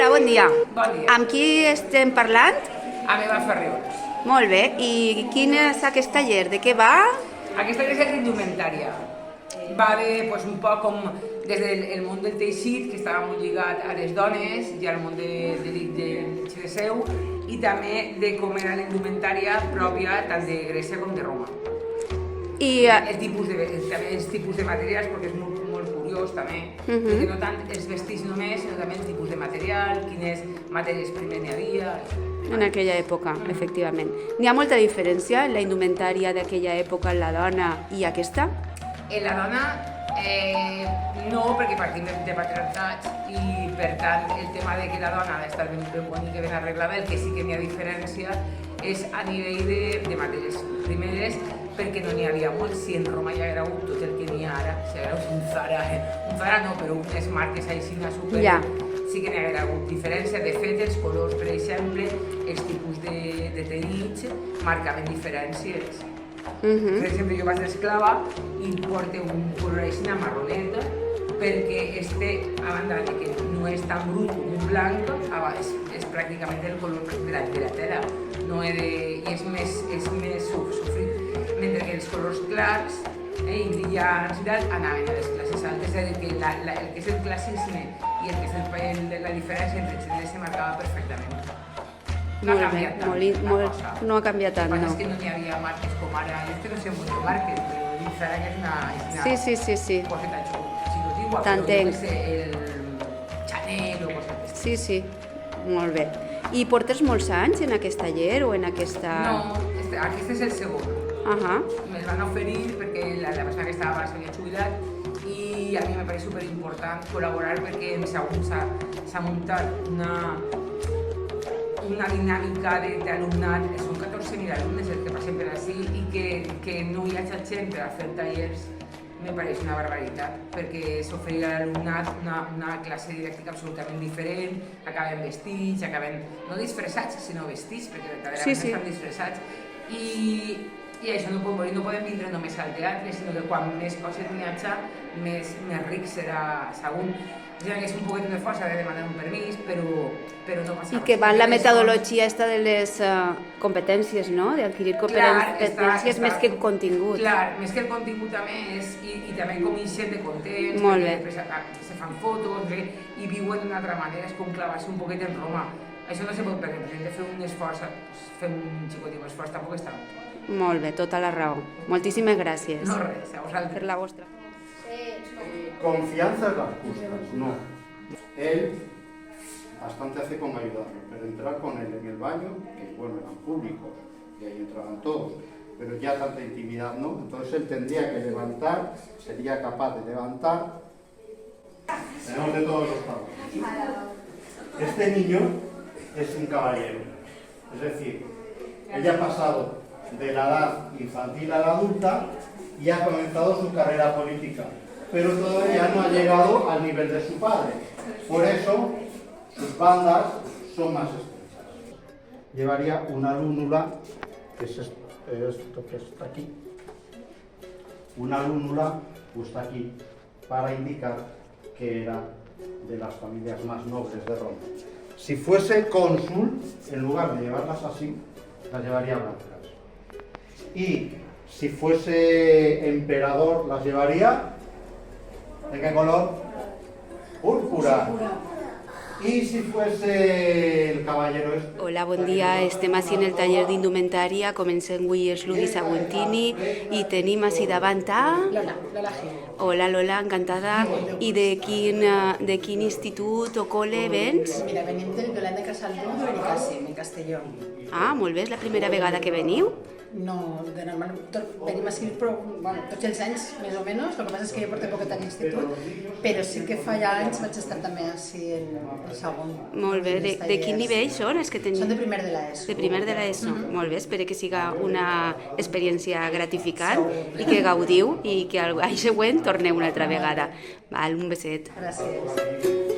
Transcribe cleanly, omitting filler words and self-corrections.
Hola, bon dia. Bon dia. Amb qui estem parlant? A Eva Ferriols. Molt bé. I quin és aquest taller? De què va? Aquesta és l'indumentària. Va de pues, un poc com des del món del teixit, que estava molt lligat a les dones i al món del xereseu, i també de com era la indumentària pròpia tant de Grècia com de Roma. I També els tipus de materials, perquè és molt curiós també, perquè no tant els vestits només, sinó també el tipus de material, quines matèries primeres n'hi havia. en aquella època, efectivament. N'hi ha molta diferència en la indumentària d'aquella època en la dona i aquesta? En la dona, no, perquè partim de patriarcats i, per tant, el tema de que la dona ha d'estar ben bonica, ben arreglada, el que sí que n'hi ha diferència és a nivell de matèries primeres, perquè no n'hi havia molt. Si en Roma ja era tot el que n'hi ha ara, si era un Zara no, però unes marques així super... Ja. Sí que n'hi haguera hagut diferència. De fet, els colors, per exemple, els tipus de teixits marcaven diferències. Per exemple, jo vaig d'esclava i porto un color així, una marroneta, perquè a banda de que no és tan brut com un blanc, és pràcticament el color de la tela, no i és més sofrit. Mentre que els colors clars i brillants i tal anaven a les classes altes, és a dir, que el que és el classisme i el que és la diferència entre els gèneres se marcava perfectament. No ha canviat tant la cosa. No ha canviat tant, El que no. passa és que no n'hi havia marques com ara, jo és que no sé molt de marques, però dic Zara que és una Sí. coseta xicotigua, però T'entenc. no sé, el Chanel o coses d'aquestes. Sí. Molt bé. I portes molts anys en aquest taller o en aquesta... No, aquest és el segon. Me'l van oferir perquè la persona que estava abans s'havia jubilat i a mi me pareix superimportant col·laborar perquè s'ha muntat una dinàmica d'alumnat, són 14.000 alumnes els que passen per ací i que no hi hagi gent per a fer tallers me pareix una barbaritat, perquè s'oferirà a l'alumnat una classe didàctica absolutament diferent, acaben vestits, no disfressats, sinó vestits, perquè darrerament estan disfressats, i això no pot morir, no podem vindre només al teatre, sinó que quan més coses n'hi hagi, més ric serà segur. És un poquet de força de demanar un permís, però no passa res. I que va en la metodologia esta de les competències, no? D'adquirir competències més que el contingut. Clar, més que el contingut també és, i també com ixen de contents, molt bé. perquè se fan fotos i viuen d'una altra manera, és com clavar-se un poquet en Roma. Això no se pot perdre, hem de fer un esforç, fem un xicotiu esforç, tampoc està molt. Molt bé, tota la raó. Moltíssimes gràcies. No res, a vosaltres. Per la vostra. Confianza en las justas, no. Él bastante hace con ayudarme, pero entrar con él en el baño, que bueno, eran públicos, y ahí entraban todos, pero ya tanta intimidad no, entonces él tendría que levantar, sería capaz de levantar. Tenemos de todos los tamaños. Este niño es un caballero, es decir, ella ha pasado de la edad infantil a la adulta y ha comenzado su carrera política, pero todavía no ha llegado al nivel de su padre. Por eso, sus bandas son más estrechas. Llevaría una lúnula, que es esto que está aquí. Una lúnula puesta aquí, para indicar que era de las familias más nobles de Roma. Si fuese cónsul, en lugar de llevarlas así, las llevaría blancas. Y si fuese emperador, las llevaría... ¿de qué color? Púrpura. I si fuese el caballero este... Hola, bon dia. Estem així en el taller d'indumentària. Comencem avui els Ludis Aguentini i tenim així davant a... Lola Gil. Hola, Lola, encantada. I de quin institut o col·le vens? Mira, venim del Violant de Casalduc de Benicàssim, en Castelló. Ah, molt bé, és la primera vegada que veniu? No, de normal, venim així tots els anys, més o menys, el que passa és que jo porto poquet a l'institut, però sí que fa ja anys vaig estar també així el segon. Molt bé, de quin nivell són els que teniu? Són de primer de l'ESO. De primer de l'ESO, molt bé, espero que siga una experiència gratificant i que gaudiu i que l'any següent torneu una altra vegada. Val, un beset. Gràcies.